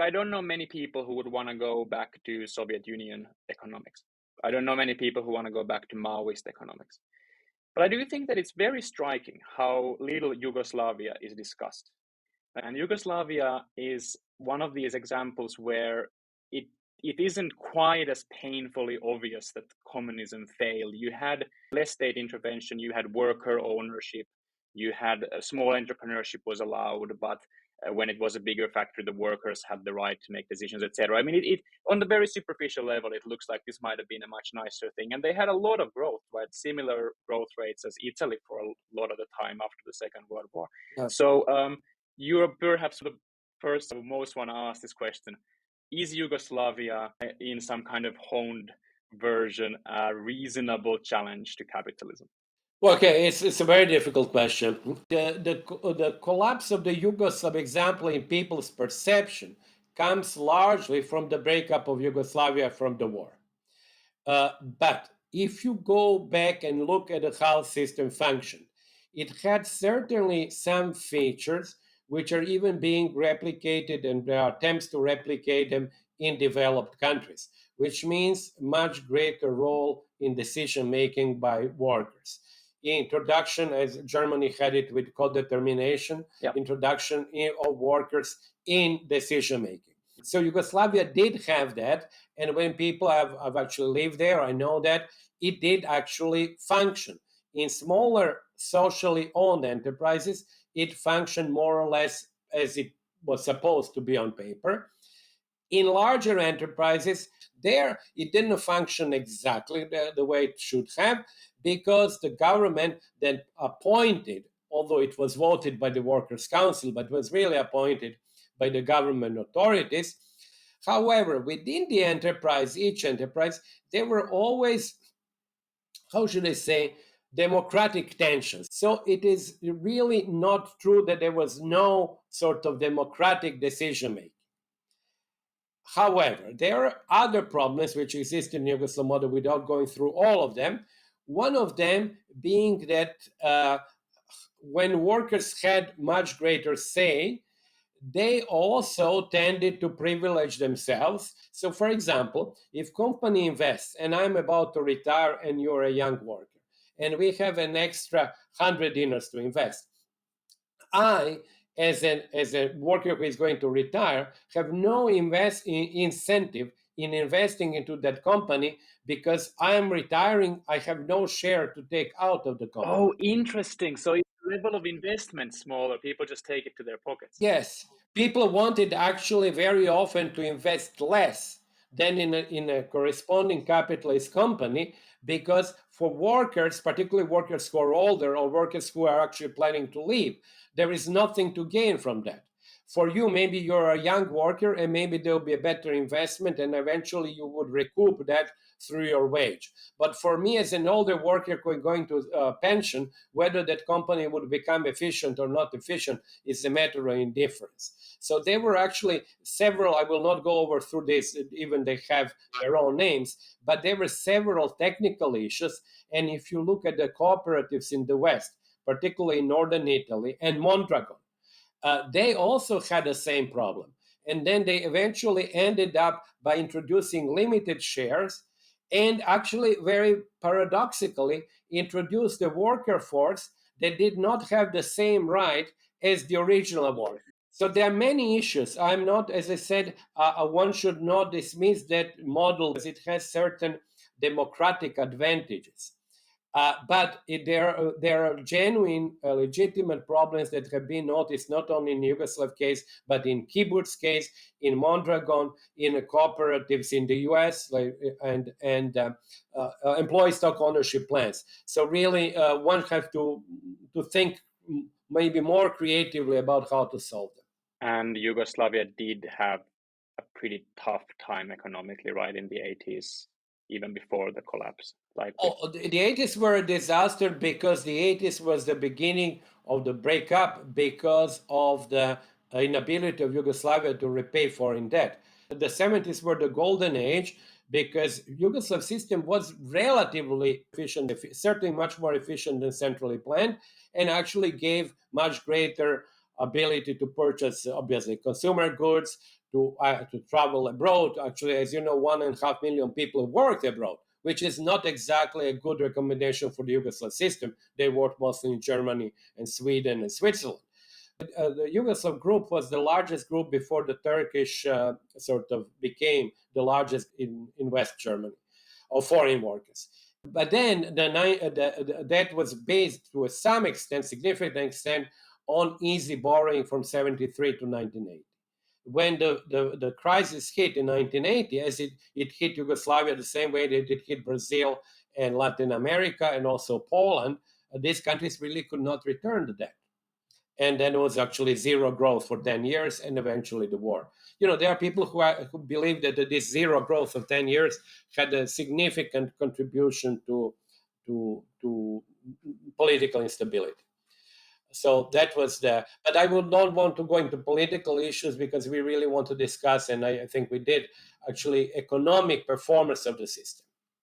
I don't know many people who would want to go back to Soviet Union economics. I don't know many people who want to go back to Maoist economics. But I do think that it's very striking how little Yugoslavia is discussed. And Yugoslavia is one of these examples where it it isn't quite as painfully obvious that communism failed. You had less state intervention, you had worker ownership, you had small entrepreneurship was allowed, but when it was a bigger factory, the workers had the right to make decisions, etc. I mean, it on the very superficial level, it looks like this might have been a much nicer thing, and they had a lot of growth, right? Similar growth rates as Italy for a lot of the time after the Second World War. Yes. So you're perhaps the first who most want to ask this question. Is Yugoslavia in some kind of honed version a reasonable challenge to capitalism? Well, okay, it's a very difficult question. The collapse of the Yugoslav example in people's perception comes largely from the breakup of Yugoslavia from the war. But if you go back and look at how the system functioned, it had certainly some features which are even being replicated, and there are attempts to replicate them in developed countries, which means much greater role in decision making by workers. Introduction, as Germany had it with co-determination, Yep. introduction of workers in decision making. So Yugoslavia did have that, and when people have actually lived there, I know that it did actually function. In smaller socially owned enterprises, it functioned more or less as it was supposed to be on paper. In larger enterprises, there it didn't function exactly the way it should have, because the government then appointed, although it was voted by the Workers' Council, but was really appointed by the government authorities. However, within the enterprise, each enterprise, there were always, how should I say, democratic tensions. So it is really not true that there was no sort of democratic decision making. However, there are other problems which exist in the Yugoslav model without going through all of them. One of them being that when workers had much greater say, they also tended to privilege themselves. So, for example, if company invests and I'm about to retire and you're a young worker, and we have an extra 100 dinars to invest, I, as a worker who is going to retire, have no incentive in investing into that company, because I am retiring. I have no share to take out of the company. Oh, interesting. So if the level of investment smaller, people just take it to their pockets. Yes, people wanted actually very often to invest less than in a corresponding capitalist company, because for workers, particularly workers who are older or workers who are actually planning to leave, there is nothing to gain from that. For you, maybe you're a young worker and maybe there'll be a better investment and eventually you would recoup that through your wage. But for me, as an older worker going to pension, whether that company would become efficient or not efficient is a matter of indifference. So there were actually several, I will not go over through this, even they have their own names, but there were several technical issues. And if you look at the cooperatives in the West, particularly in northern Italy and Mondragon, they also had the same problem. And then they eventually ended up by introducing limited shares, and actually, very paradoxically, introduced a worker force that did not have the same right as the original worker. So there are many issues. I'm not, as I said, one should not dismiss that model as it has certain democratic advantages. But there are genuine, legitimate problems that have been noticed not only in Yugoslav case, but in kibbutz case, in Mondragon, in cooperatives in the U.S., and employee stock ownership plans. So really, one has to think maybe more creatively about how to solve them. And Yugoslavia did have a pretty tough time economically, right, in the 80s, even before the collapse. The 80s were a disaster because the 80s was the beginning of the breakup because of the inability of Yugoslavia to repay foreign debt. The 70s were the golden age because Yugoslav system was relatively efficient, certainly much more efficient than centrally planned, and actually gave much greater ability to purchase, obviously, consumer goods, to travel abroad. Actually, as you know, 1.5 million people worked abroad, which is not exactly a good recommendation for the Yugoslav system. They worked mostly in Germany and Sweden and Switzerland. The Yugoslav group was the largest group before the Turkish sort of became the largest in West Germany of foreign workers. But then that was based to some extent, significant extent, on easy borrowing from 73 to 1980. When the crisis hit in 1980, as it hit Yugoslavia the same way that it hit Brazil and Latin America and also Poland, these countries really could not return the debt. And then it was actually zero growth for 10 years and eventually the war. There are people who believe that this zero growth of 10 years had a significant contribution to political instability. So that was but I would not want to go into political issues because we really want to discuss, and I think we did, actually, economic performance of the system.